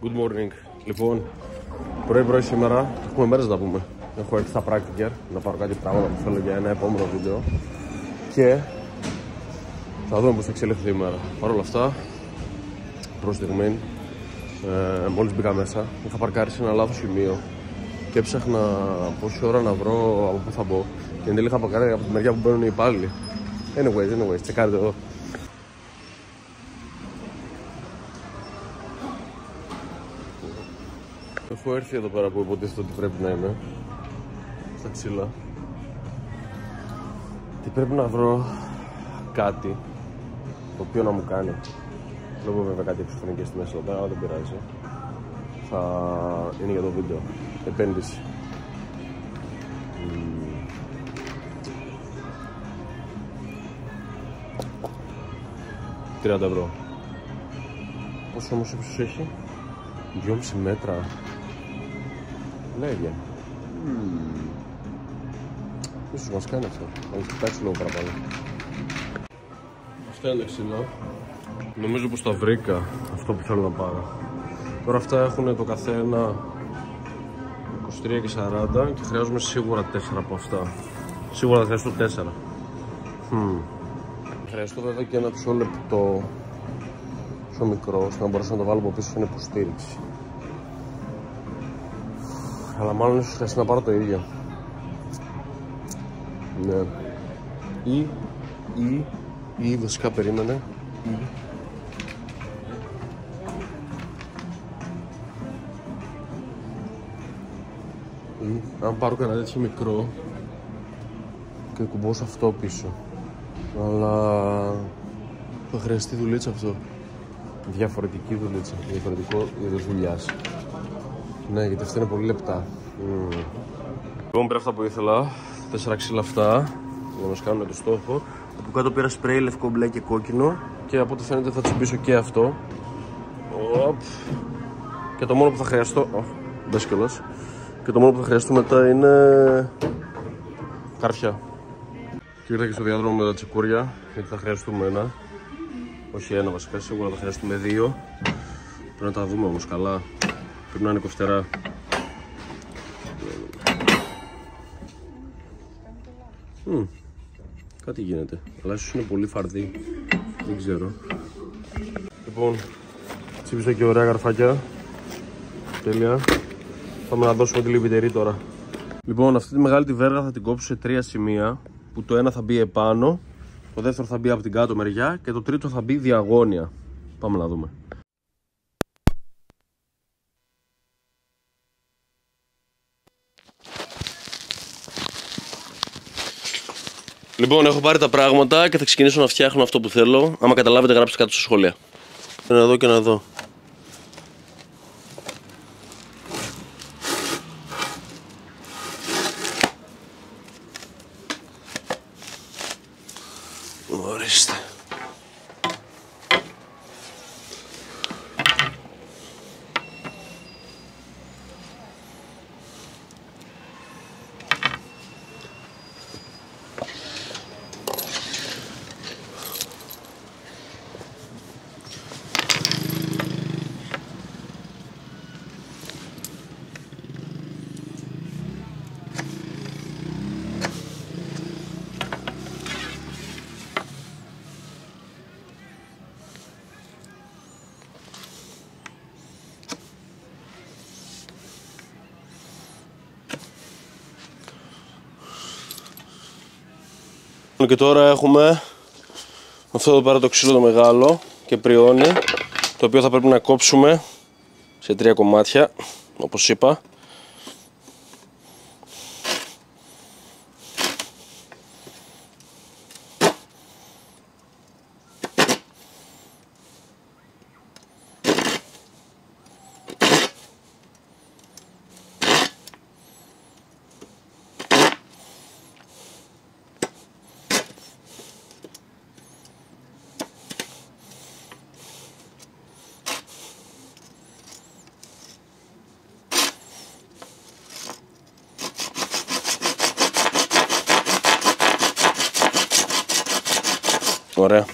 Good morning. Λοιπόν, πρωί σήμερα έχουμε μέρες να πούμε. Έχω έρθει στα Practiker να πάρω κάτι πράγματα που θέλω για ένα επόμενο βίντεο και θα δούμε πώς θα εξελιχθεί η ημέρα. Παρ' όλα αυτά, προς στιγμή, μόλις μπήκα μέσα, είχα παρκάρει σε ένα λάθος σημείο και έψαχνα πόση ώρα να βρω από πού θα μπω. Και εν τέλει είχα παρκάρει από τη μεριά που μπαίνουν οι υπάλληλοι. Anyways, τσεκάρετε εδώ. Έχω έρθει εδώ πέρα που υποτίθεται ότι πρέπει να είμαι στα ξύλα και πρέπει να βρω κάτι το οποίο να μου κάνει. Βλέπω βέβαια κάτι εξωφρενικές στη μέση εδώ πέρα, αλλά δεν πειράζει. Θα είναι για το βίντεο. Επένδυση. 30 ευρώ. Πόσο όμως ύψος έχει? 2,5 μέτρα. Λέγε. Ίσως μας κάνει αυτό. Θα κοιτάξει λίγο παραπάνω. Αυτά είναι ξύλα. Νομίζω πως τα βρήκα αυτό που θέλω να πάρω. Τώρα αυτά έχουν το καθένα 23 και 40 και χρειάζομαι σίγουρα 4 από αυτά. Σίγουρα θα χρειαστώ 4. Χρειαστώ βέβαια και ένα ψωλεπτό πιο μικρό, ώστε να μπορέσω να το βάλω από πίσω σαν υποστήριξη. Αλλά μάλλον ίσως χρειαστεί να πάρω το ίδιο. Ναι. Ή βασικά περίμενε. Ή αν πάρω κανένα τέτοιο μικρό και κουμπώσω αυτό πίσω. Αλλά θα χρειαστεί δουλίτσα αυτό. Διαφορετική δουλίτσα, διαφορετικό είδος δουλειάς. Ναι, γιατί αυτά είναι πολύ λεπτά. Λοιπόν, πήρα αυτά που ήθελα. 4 ξύλα αυτά για να μας κάνουν το στόχο. Από κάτω πήρα σπρέι λευκό, μπλε και κόκκινο. Και από ό,τι φαίνεται θα τσιμπήσω και αυτό. Και το μόνο που θα χρειαστώ. Μπες κιόλας. Και το μόνο που θα χρειαστώ μετά είναι καρφιά. Και ήρθα και στο διάδρομο με τα τσικούρια, γιατί θα χρειαστούμε ένα. Όχι ένα βασικά, σίγουρα θα χρειαστούμε 2. Πρέπει να τα δούμε όμως καλά. Πρέπει να είναι κοφτερά. Κάτι γίνεται, αλλά ίσως είναι πολύ φαρδί. Δεν ξέρω. Λοιπόν, τσίπησα και ωραία καρφάκια. Τέλεια. Πάμε να δώσουμε τη λιβιτερή τώρα. Λοιπόν, αυτή τη μεγάλη τη βέργα θα την κόψω σε 3 σημεία. Που το ένα θα μπει επάνω, το δεύτερο θα μπει από την κάτω μεριά και το τρίτο θα μπει διαγώνια. Πάμε να δούμε. Λοιπόν, έχω πάρει τα πράγματα και θα ξεκινήσω να φτιάχνω αυτό που θέλω. Άμα καταλάβετε, γράψτε κάτω στα σχόλια. Ένα εδώ και ένα εδώ. Ορίστε. Και τώρα έχουμε αυτό εδώ πέρα το ξύλο το μεγάλο και πριόνι, το οποίο θα πρέπει να κόψουμε σε 3 κομμάτια, όπως είπα. Ωραία.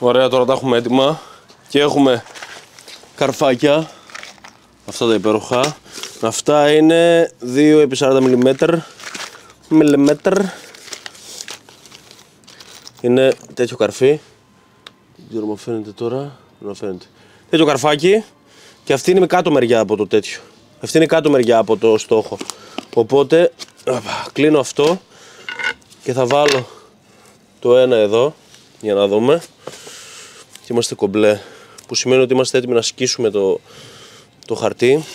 Ωραία, τώρα τα έχουμε έτοιμα και έχουμε καρφάκια. Αυτά τα υπέροχα. Αυτά είναι 2x40 mm. Είναι τέτοιο καρφί. Δεν ξέρω αν φαίνεται τώρα. Να φαίνεται. Τέτοιο καρφάκι. Και αυτή είναι με κάτω μεριά από το τέτοιο. Αυτή είναι κάτω μεριά από το στόχο. Οπότε κλείνω αυτό και θα βάλω το ένα εδώ για να δούμε. Και είμαστε κομπλέ. Που σημαίνει ότι είμαστε έτοιμοι να σκίσουμε το χαρτί.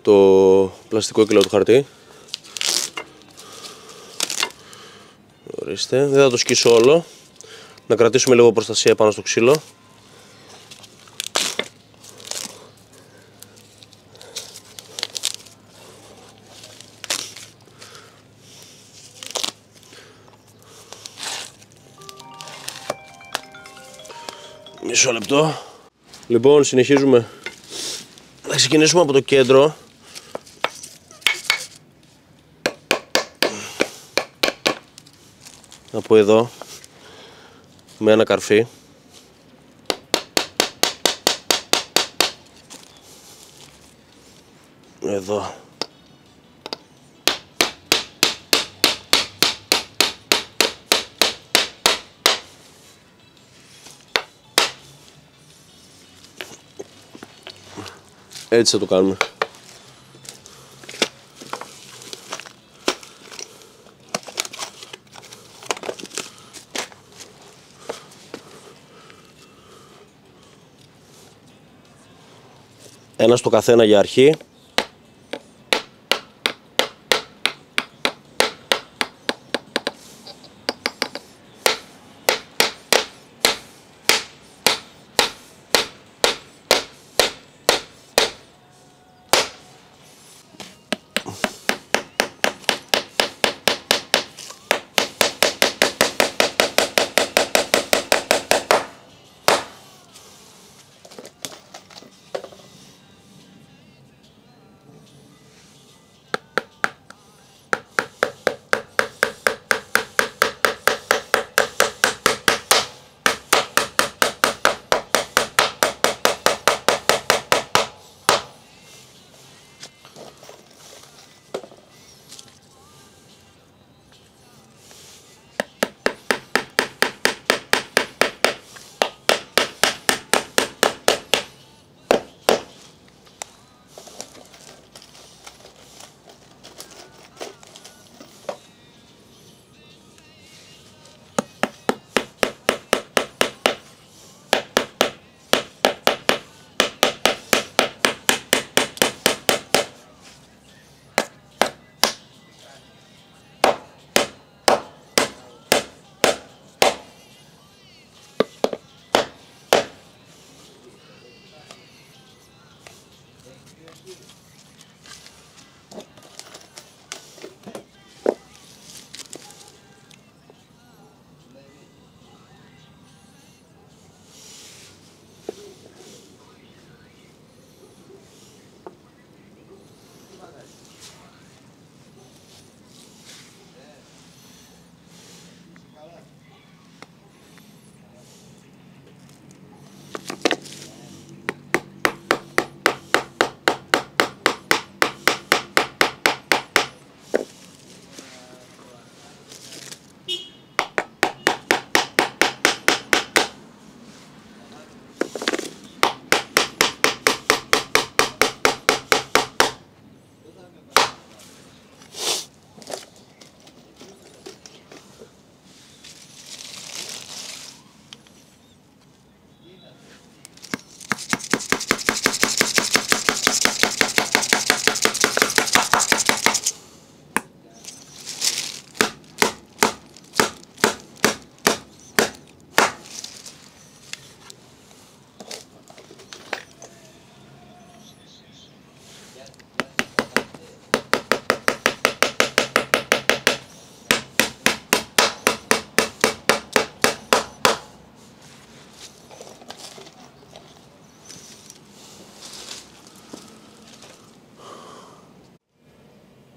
Το πλαστικό κύλο του χαρτί. Ορίστε. Δεν θα το σκίσω όλο. Να κρατήσουμε λίγο προστασία πάνω στο ξύλο. Μισό λεπτό. Λοιπόν, συνεχίζουμε. Θα ξεκινήσουμε από το κέντρο. Από εδώ. Με ένα καρφί. Εδώ. Έτσι θα το κάνουμε. Ένα στο καθένα για αρχή.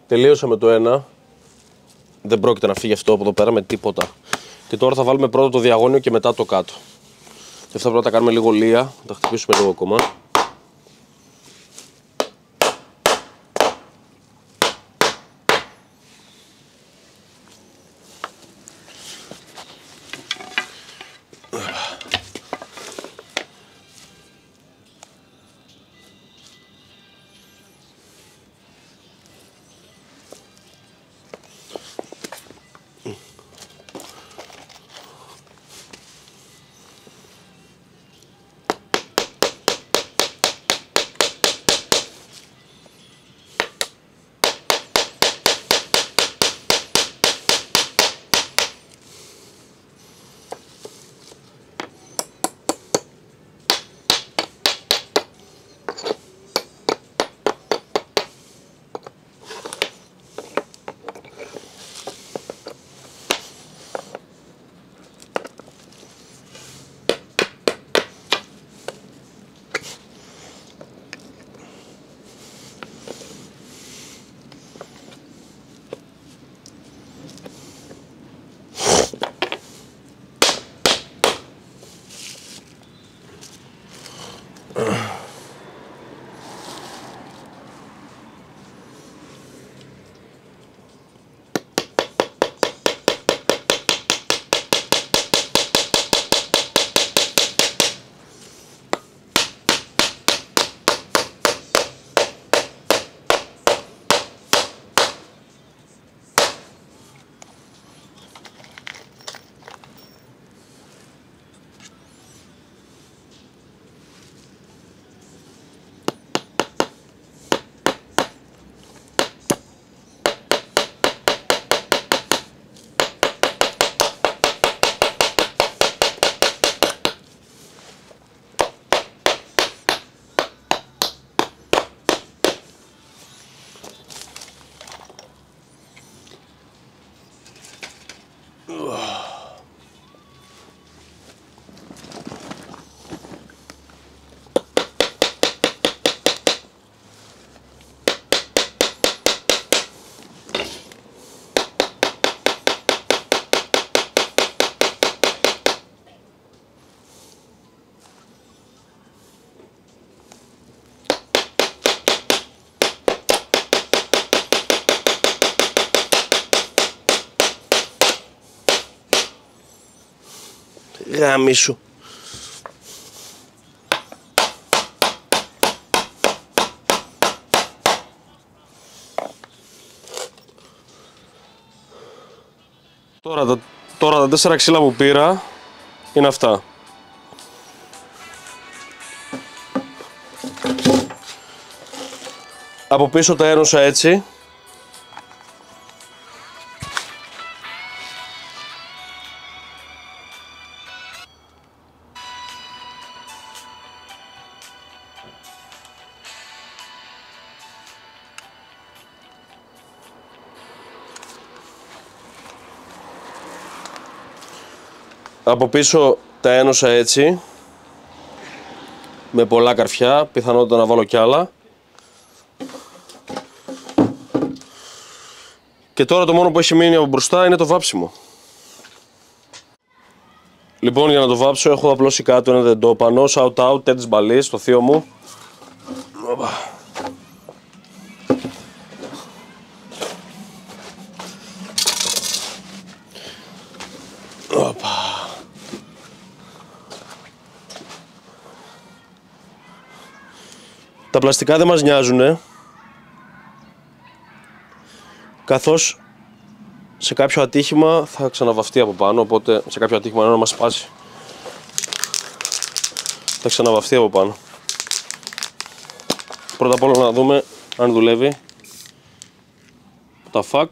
Τελείωσα με το ένα. Δεν πρόκειται να φύγει αυτό από εδώ πέρα με τίποτα. Και τώρα θα βάλουμε πρώτα το διαγώνιο και μετά το κάτω. Και αυτά πρέπει να τα κάνουμε λίγο λία, να τα χτυπήσουμε λίγο ακόμα. Γάμισου. Τώρα τα 4 ξύλα που πήρα είναι αυτά. Από πίσω τα ένωσα έτσι. Από πίσω τα ένωσα έτσι, με πολλά καρφιά, πιθανότητα να βάλω κι άλλα. Και τώρα το μόνο που έχει μείνει από μπροστά είναι το βάψιμο. Λοιπόν, για να το βάψω έχω απλώσει κάτω ένα δεντόπανο, shout out, Τέντης Μπαλής, το θείο μου. Τα πλαστικά δεν μας νοιάζουνε, καθώς σε κάποιο ατύχημα θα ξαναβαφτεί από πάνω, οπότε σε κάποιο ατύχημα να μας σπάσει, θα ξαναβαφτεί από πάνω. Πρώτα απ' όλα να δούμε αν δουλεύει. Τα fuck.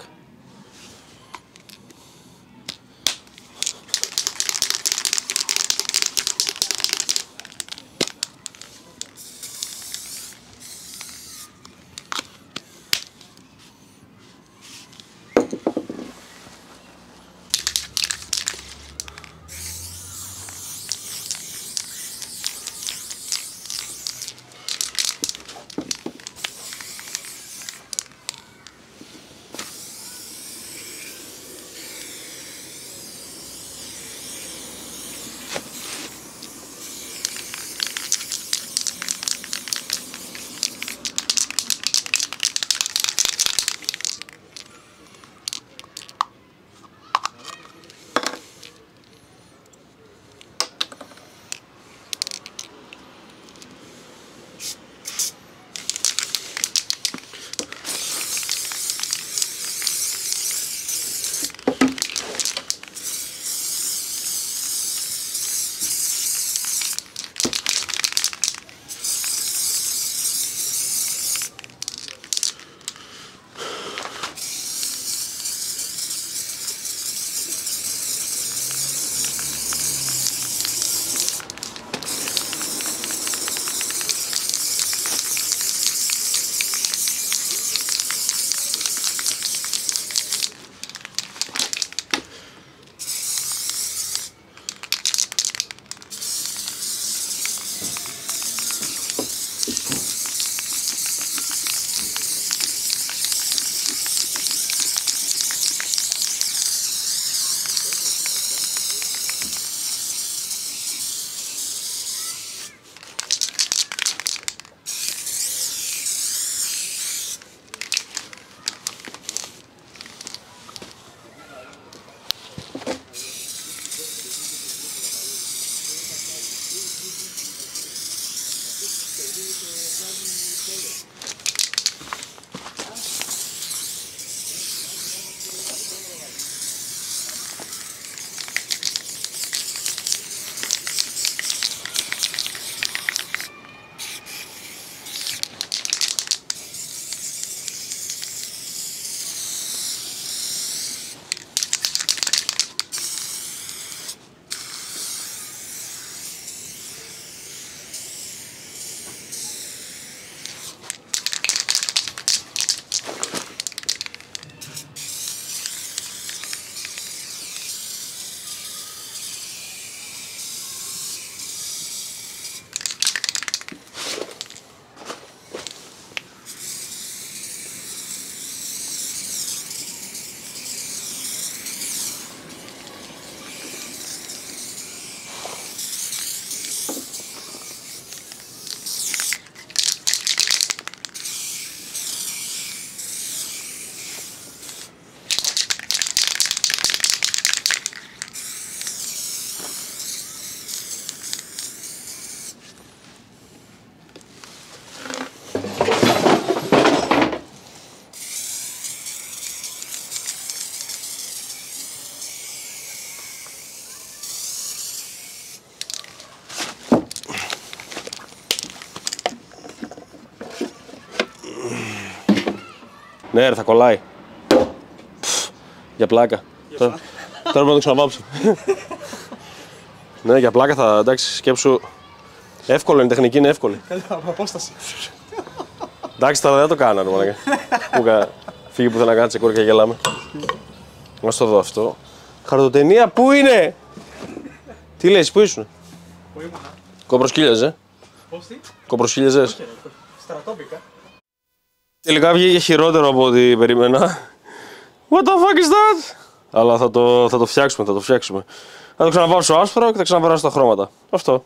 Ναι, ρε, θα κολλάει. Για πλάκα. Τώρα πρέπει να το ξαναβάψω. Ναι, για πλάκα θα, εντάξει, σκέψου. Εύκολο είναι, η τεχνική είναι εύκολη. Από απόσταση. Εντάξει, τώρα δεν το κάνανε, μαλάκα. Φύγει που θέλω να κάνει τσεκούρ και γελάμε. Να το δω αυτό. Χαρτοτενία, πού είναι! Τι λες, πού ήσουν? Πού ήμουνα? Κοπροσκύλιαζε. Πώς τι? Κοπροσκύλιαζες. Στρατόπικα. Τελικά βγήκε χειρότερο από ό,τι περίμενα. What the fuck is that? Αλλά θα το φτιάξουμε, θα το φτιάξουμε. Θα το ξαναβάψω άσπρο και θα ξαναβράσω τα χρώματα. Αυτό.